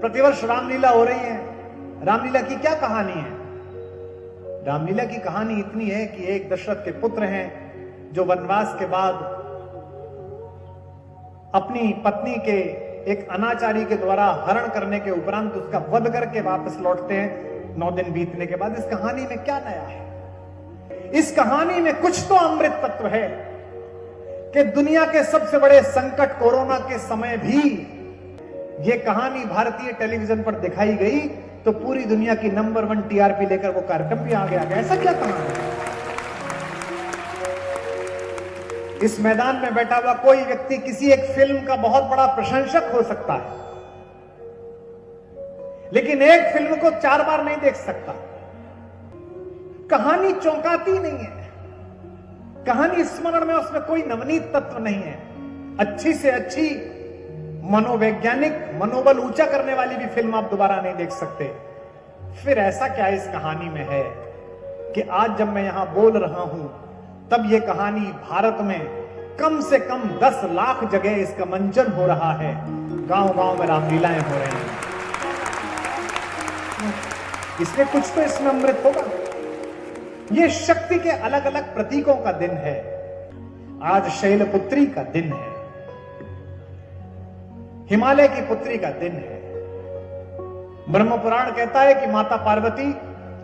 प्रतिवर्ष रामलीला हो रही है। रामलीला की क्या कहानी है? रामलीला की कहानी इतनी है कि एक दशरथ के पुत्र हैं जो वनवास के बाद अपनी पत्नी के एक अनाचारी के द्वारा हरण करने के उपरांत उसका वध करके वापस लौटते हैं 9 दिन बीतने के बाद। इस कहानी में क्या नया है? इस कहानी में कुछ तो अमृत तत्व है कि दुनिया के सबसे बड़े संकट कोरोना के समय भी यह कहानी भारतीय टेलीविजन पर दिखाई गई तो पूरी दुनिया की नंबर 1 टीआरपी लेकर वो कार्यक्रम भी आगे आ गया। ऐसा क्या कहानी है? इस मैदान में बैठा हुआ कोई व्यक्ति किसी एक फिल्म का बहुत बड़ा प्रशंसक हो सकता है, लेकिन एक फिल्म को 4 बार नहीं देख सकता। कहानी चौंकाती नहीं है, कहानी स्मरण में उसमें कोई नवनीत तत्व नहीं है। अच्छी से अच्छी मनोवैज्ञानिक मनोबल ऊंचा करने वाली भी फिल्म आप दोबारा नहीं देख सकते। फिर ऐसा क्या इस कहानी में है कि आज जब मैं यहां बोल रहा हूं तब यह कहानी भारत में कम से कम 10 लाख जगह इसका मंचन हो रहा है। गांव-गांव में रामलीलाएं हो रही हैं। इसमें कुछ तो इसमें अमृत होगा। यह शक्ति के अलग अलग प्रतीकों का दिन है। आज शैलपुत्री का दिन है, हिमालय की पुत्री का दिन है। ब्रह्म पुराण कहता है कि माता पार्वती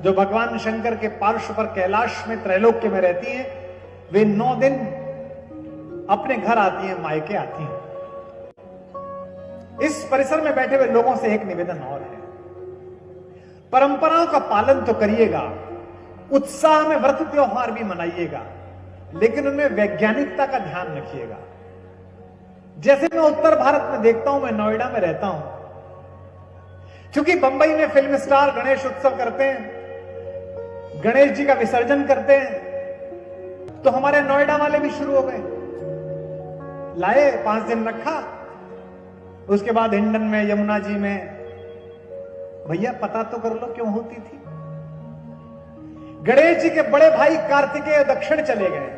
जो भगवान शंकर के पार्श्व पर कैलाश में त्रैलोक्य में रहती हैं, वे 9 दिन अपने घर आती हैं, मायके आती हैं। इस परिसर में बैठे हुए लोगों से एक निवेदन और है, परंपराओं का पालन तो करिएगा, उत्साह में व्रत त्योहार भी मनाइएगा, लेकिन उनमें वैज्ञानिकता का ध्यान रखिएगा। जैसे मैं उत्तर भारत में देखता हूं, मैं नोएडा में रहता हूं, क्योंकि बंबई में फिल्म स्टार गणेश उत्सव करते हैं, गणेश जी का विसर्जन करते हैं, तो हमारे नोएडा वाले भी शुरू हो गए। लाए 5 दिन रखा, उसके बाद हिंडन में, यमुना जी में, भैया पता तो कर लो क्यों होती थी। गणेश जी के बड़े भाई कार्तिकेय दक्षिण चले गए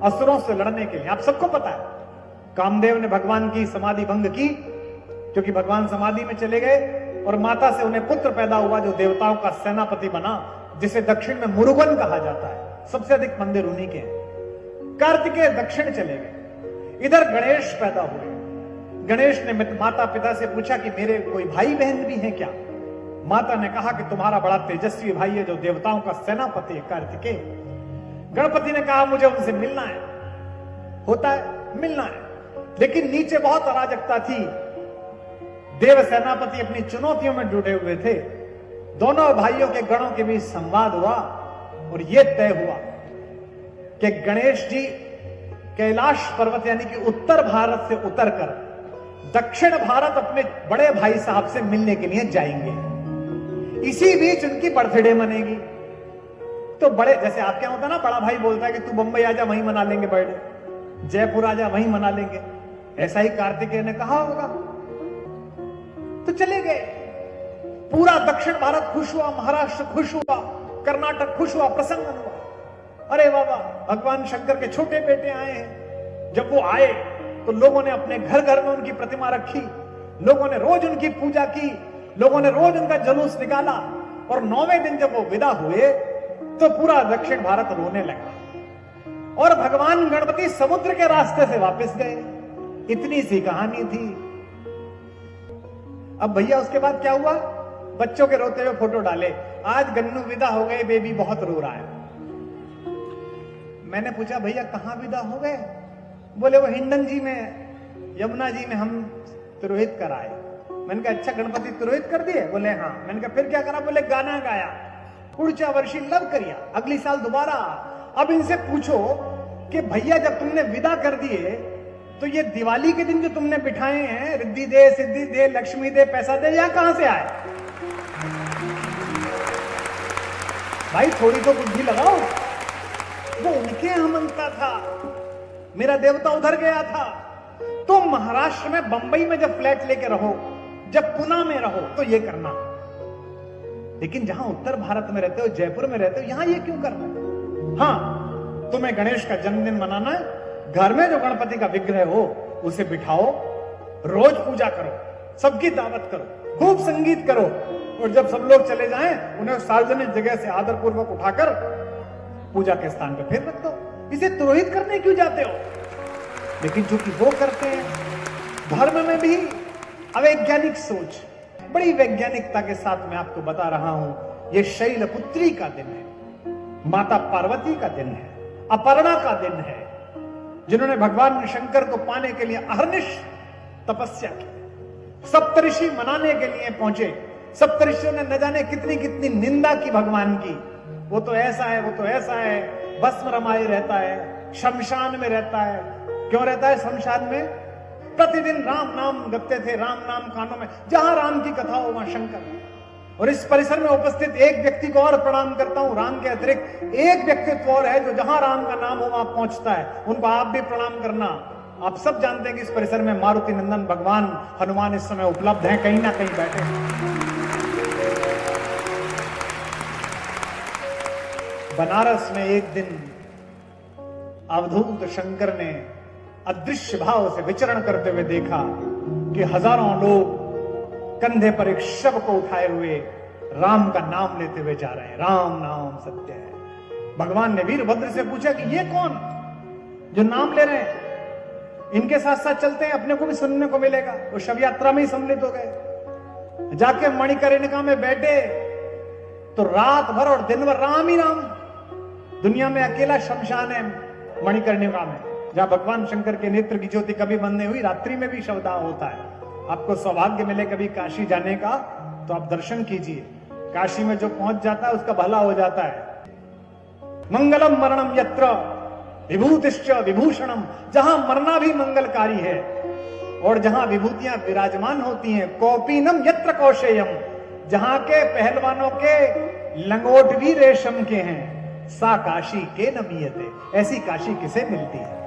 असुरों से लड़ने के लिए। आप सबको पता है कामदेव ने भगवान की समाधि भंग की, क्योंकि भगवान समाधि में चले गए और माता से उन्हें पुत्र पैदा हुआ जो देवताओं का सेनापति बना, जिसे दक्षिण में मुरुगन कहा जाता है। सबसे अधिक मंदिर उन्हीं के हैं। कार्तिकेय दक्षिण चले गए, इधर गणेश पैदा हुए। गणेश ने माता पिता से पूछा कि मेरे कोई भाई बहन भी हैं क्या? माता ने कहा कि तुम्हारा बड़ा तेजस्वी भाई है जो देवताओं का सेनापति है, कार्तिकेय। गणपति ने कहा मुझे उनसे मिलना है। होता है, मिलना है, लेकिन नीचे बहुत अराजकता थी। देव सेनापति अपनी चुनौतियों में जुटे हुए थे। दोनों भाइयों के गणों के बीच संवाद हुआ और यह तय हुआ कि गणेश जी कैलाश पर्वत यानी कि उत्तर भारत से उतरकर दक्षिण भारत अपने बड़े भाई साहब से मिलने के लिए जाएंगे। इसी बीच उनकी बर्थडे मनेगी। तो बड़े, जैसे आपके यहां होता ना, बड़ा भाई बोलता है कि तू बंबई आजा, वहीं मना लेंगे बर्थडे, जयपुर आजा, वहीं मना लेंगे। ऐसा ही कार्तिकेय ने कहा होगा। तो चले गए। पूरा दक्षिण भारत खुश हुआ, महाराष्ट्र खुश हुआ, कर्नाटक खुश हुआ, प्रसन्न हुआ। अरे बाबा, भगवान शंकर के छोटे बेटे आए हैं। जब वो आए तो लोगों ने अपने घर घर में उनकी प्रतिमा रखी, लोगों ने रोज उनकी पूजा की, लोगों ने रोज उनका जुलूस निकाला। और 9वें दिन जब वो विदा हुए तो पूरा दक्षिण भारत रोने लगा और भगवान गणपति समुद्र के रास्ते से वापस गए। इतनी सी कहानी थी। अब भैया उसके बाद क्या हुआ? बच्चों के रोते हुए फोटो डाले। आज गन्नू विदा हो गए, बेबी बहुत रो रहा है। मैंने पूछा भैया कहां विदा हो गए? बोले वो हिंडन जी में, यमुना जी में हम तिरोहित कराए। मैंने कहा अच्छा, गणपति तिरोहित कर दिए? बोले हाँ। मैंने कहा फिर क्या करा? बोले गाना गाया, पुढच्या वर्षी लव करिया, अगली साल दोबारा। अब इनसे पूछो कि भैया जब तुमने विदा कर दिए तो ये दिवाली के दिन जो तुमने बिठाए हैं, रिद्धि दे, सिद्धि दे, लक्ष्मी दे, पैसा दे, यहां कहां से आए? भाई थोड़ी तो बुद्धि लगाओ। वो उनके यहां मनता था, मेरा देवता उधर गया था। तो महाराष्ट्र में, बंबई में जब फ्लैट लेके रहो, जब पुणे में रहो तो ये करना, लेकिन जहां उत्तर भारत में रहते हो, जयपुर में रहते हो, यहां ये क्यों करना? हाँ, तुम्हें गणेश का जन्मदिन मनाना है, घर में जो गणपति का विग्रह हो उसे बिठाओ, रोज पूजा करो, सबकी दावत करो, खूब संगीत करो, और जब सब लोग चले जाएं उन्हें सार्वजनिक जगह से आदरपूर्वक उठाकर पूजा के स्थान पर फिर रख दो। इसे तुरोहित करने क्यों जाते हो? लेकिन जो कि वो करते हैं, धर्म में भी अवैज्ञानिक सोच, बड़ी वैज्ञानिकता के साथ मैं आपको बता रहा हूं। ये शैलपुत्री का दिन है, माता पार्वती का दिन है, अपर्णा का दिन है, जिन्होंने भगवान शंकर को पाने के लिए अहर्निश तपस्या की। सप्तऋषि मनाने के लिए पहुंचे, सप्तऋषियों ने न जाने कितनी कितनी निंदा की भगवान की। वो तो ऐसा है, वो तो ऐसा है, भस्म रमाए रहता है, शमशान में रहता है। क्यों रहता है शमशान में? प्रतिदिन राम नाम गपते थे, राम नाम कानों में, जहां राम की कथा हो वहां शंकर। और इस परिसर में उपस्थित एक व्यक्ति को और प्रणाम करता हूं, राम के अतिरिक्त एक व्यक्तित्व और है जो जहां राम का नाम हो वहां पहुंचता है, उनको आप भी प्रणाम करना। आप सब जानते हैं कि इस परिसर में मारुति नंदन भगवान हनुमान इस समय उपलब्ध हैं, कहीं ना कहीं बैठे हैं। बनारस में एक दिन अवधूत शंकर ने अदृश्य भाव से विचरण करते हुए देखा कि हजारों लोग कंधे पर एक शव को उठाए हुए राम का नाम लेते हुए जा रहे हैं। राम नाम सत्य है। भगवान ने वीरभद्र से पूछा कि ये कौन जो नाम ले रहे हैं? इनके साथ साथ चलते हैं, अपने को भी सुनने को मिलेगा। वो शव यात्रा में ही सम्मिलित हो गए। जाके मणिकर्णिका में बैठे तो रात भर और दिन भर राम ही राम। दुनिया में अकेला शमशान है मणिकर्णिका में जहां भगवान शंकर के नेत्र की ज्योति कभी बंद नहीं हुई। रात्रि में भी शवदाह होता है। आपको सौभाग्य मिले कभी काशी जाने का तो आप दर्शन कीजिए। काशी में जो पहुंच जाता है उसका भला हो जाता है। मंगलम मरणम यत्र विभूतिश्च विभूषणम, जहां मरना भी मंगलकारी है और जहां विभूतियां विराजमान होती हैं। कौपीनम यत्र कौशेयम, जहां के पहलवानों के लंगोट भी रेशम के हैं। सा काशी के न मीयते, ऐसी काशी किसे मिलती है?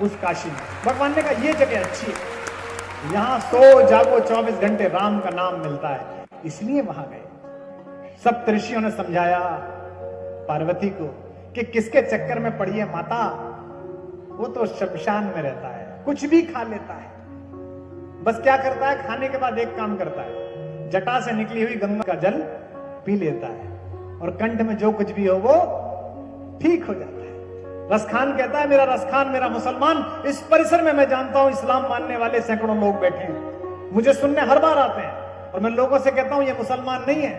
उस काशी में भगवान ने कहा ये जगह अच्छी है, यहां सो जागो 24 घंटे राम का नाम मिलता है, इसलिए वहां गए। सब ऋषियों ने समझाया पार्वती को कि किसके चक्कर में पड़ी है माता, वो तो शमशान में रहता है, कुछ भी खा लेता है। बस क्या करता है, खाने के बाद एक काम करता है, जटा से निकली हुई गंगा का जल पी लेता है और कंठ में जो कुछ भी हो वो ठीक हो जाता है। रसखान कहता है मेरा रसखान, मेरा मुसलमान। इस परिसर में मैं जानता हूं इस्लाम मानने वाले सैकड़ों लोग बैठे हैं, मुझे सुनने हर बार आते हैं और मैं लोगों से कहता हूं ये मुसलमान नहीं है,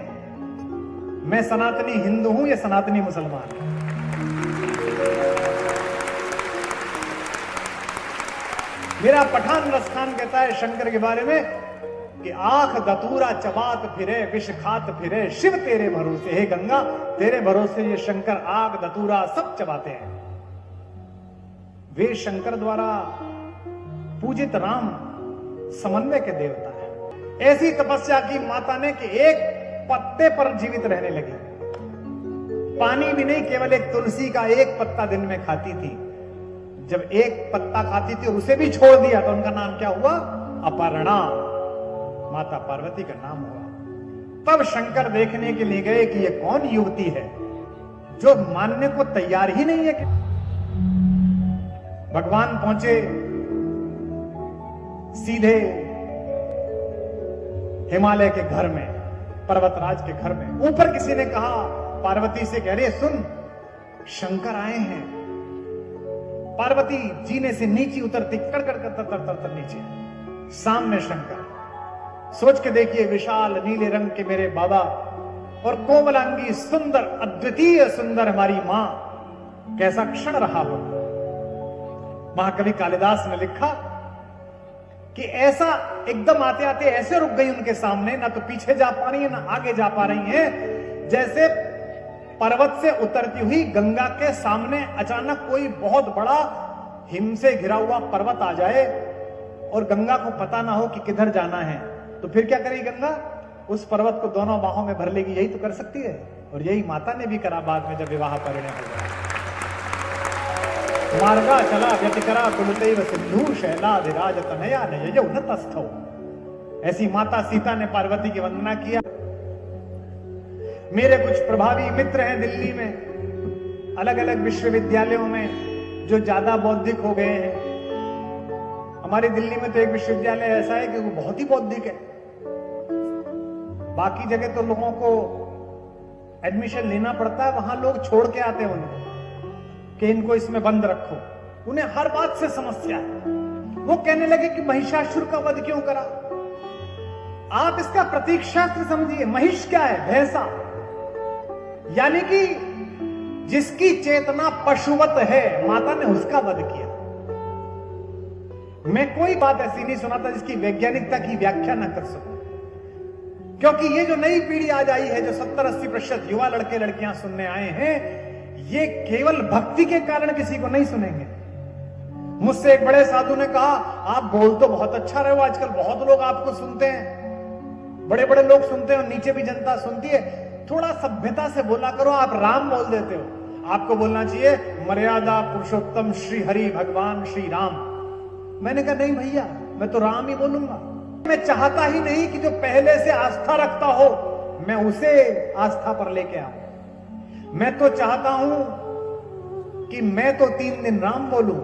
मैं सनातनी हिंदू हूं, ये सनातनी मुसलमान है। मेरा पठान रसखान कहता है शंकर के बारे में कि आंख दतूरा चबात फिरे, विष खात फिरे, शिव तेरे भरोसे। हे गंगा तेरे भरोसे ये शंकर आग दतूरा सब चबाते हैं। वे शंकर द्वारा पूजित राम समन्वय के देवता है। ऐसी तपस्या की माता ने कि एक पत्ते पर जीवित रहने लगी। पानी भी नहीं, केवल एक तुलसी का एक पत्ता दिन में खाती थी। जब एक पत्ता खाती थी और उसे भी छोड़ दिया तो उनका नाम क्या हुआ? अपर्णा, माता पार्वती का नाम हुआ। तब शंकर देखने के लिए गए कि ये कौन युवती है जो मानने को तैयार ही नहीं है कि भगवान पहुंचे सीधे हिमालय के घर में, पर्वतराज के घर में। ऊपर किसी ने कहा पार्वती से, कह रही सुन शंकर आए हैं। पार्वती जीने से नीचे उतरती, कड़कड़ नीचे, सामने शंकर। सोच के देखिए विशाल नीले रंग के मेरे बाबा और कोमलांगी सुंदर, अद्वितीय सुंदर हमारी मां, कैसा क्षण रहा हो। महाकवि कालिदास ने लिखा कि ऐसा एकदम आते आते ऐसे रुक गई उनके सामने, ना तो पीछे जा पा रही है ना आगे जा पा रही है, जैसे पर्वत से उतरती हुई गंगा के सामने अचानक कोई बहुत बड़ा हिम से घिरा हुआ पर्वत आ जाए और गंगा को पता ना हो कि किधर जाना है, तो फिर क्या करेगी गंगा? उस पर्वत को दोनों बाहों में भर लेगी। यही तो कर सकती है और यही माता ने भी करा बाद में जब विवाह परिणय हो गया। मार्गा चला व्यतिकरा कुलतैव सिंधु शैलाधिराज तनया नयौ न तस्थौ। ऐसी माता सीता ने पार्वती की वंदना किया। मेरे कुछ प्रभावी मित्र हैं दिल्ली में, अलग अलग विश्वविद्यालयों में, जो ज्यादा बौद्धिक हो गए हैं। हमारी दिल्ली में तो एक विश्वविद्यालय ऐसा है कि वो बहुत ही बौद्धिक है। बाकी जगह तो लोगों को एडमिशन लेना पड़ता है, वहां लोग छोड़ के आते हैं उनको कि इनको इसमें बंद रखो। उन्हें हर बात से समस्या है। वो कहने लगे कि महिषासुर का वध क्यों करा। आप इसका प्रतीक शास्त्र समझिए। महिष क्या है? भैंसा, यानी कि जिसकी चेतना पशुवत है, माता ने उसका वध किया। मैं कोई बात ऐसी नहीं सुनाता जिसकी वैज्ञानिकता की व्याख्या ना कर सकूं, क्योंकि ये जो नई पीढ़ी आज आई है, जो 70-80% युवा लड़के लड़कियां सुनने आए हैं, ये केवल भक्ति के कारण किसी को नहीं सुनेंगे। मुझसे एक बड़े साधु ने कहा, आप बोल तो बहुत अच्छा रहे हो, आजकल बहुत लोग आपको सुनते हैं, बड़े बड़े लोग सुनते हैं और नीचे भी जनता सुनती है, थोड़ा सभ्यता से बोला करो, आप राम बोल देते हो। आपको बोलना चाहिए मर्यादा पुरुषोत्तम श्री हरि भगवान श्री राम। मैंने कहा नहीं भैया, मैं तो राम ही बोलूंगा। मैं चाहता ही नहीं कि जो पहले से आस्था रखता हो मैं उसे आस्था पर लेके आऊं। मैं तो चाहता हूं कि मैं तो 3 दिन राम बोलूं,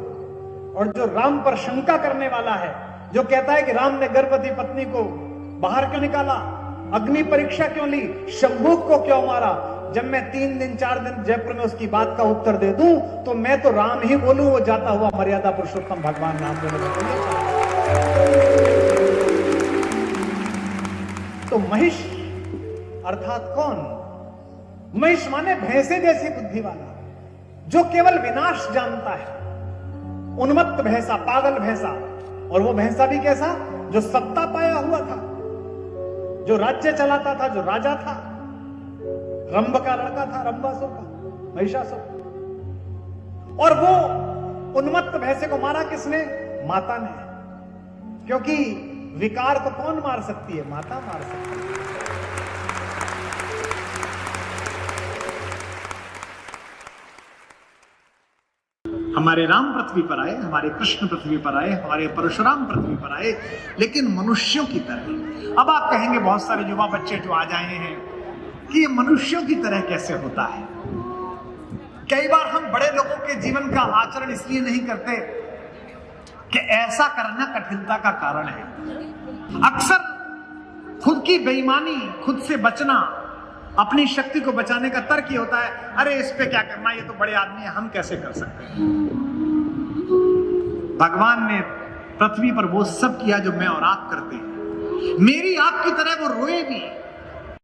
और जो राम पर शंका करने वाला है, जो कहता है कि राम ने गर्भवती पत्नी को बाहर क्यों निकाला, अग्नि परीक्षा क्यों ली, शंभुक को क्यों मारा, जब मैं 3 दिन 4 दिन जयपुर में उसकी बात का उत्तर दे दूं तो मैं तो राम ही बोलूं, वो जाता हुआ मर्यादा पुरुषोत्तम भगवान राम बोले। तो महिष अर्थात कौन? महिष माने भैंसे जैसी बुद्धि वाला, जो केवल विनाश जानता है, उन्मत्त भैंसा, पागल भैंसा। और वो भैंसा भी कैसा? जो सत्ता पाया हुआ था, जो राज्य चलाता था, जो राजा था, रंभ का लड़का था, रंभासुर का, महिषासुर। और वो उन्मत्त भैंसे को मारा किसने? माता ने, क्योंकि विकार तो कौन मार सकती है? माता मार सकती है। हमारे राम पृथ्वी पर आए, हमारे कृष्ण पृथ्वी पर आए, हमारे परशुराम पृथ्वी पर आए, लेकिन मनुष्यों की तरह। अब आप कहेंगे बहुत सारे युवा बच्चे जो आज आए हैं कि ये मनुष्यों की तरह कैसे होता है। कई बार हम बड़े लोगों के जीवन का आचरण इसलिए नहीं करते कि ऐसा करना कठिनता का कारण है। अक्सर खुद की बेईमानी, खुद से बचना, अपनी शक्ति को बचाने का तर्क ही होता है, अरे इस पे क्या करना, ये तो बड़े आदमी है, हम कैसे कर सकते हैं। भगवान ने पृथ्वी पर वो सब किया जो मैं और आप करते हैं। मेरी आपकी तरह वो रोए भी,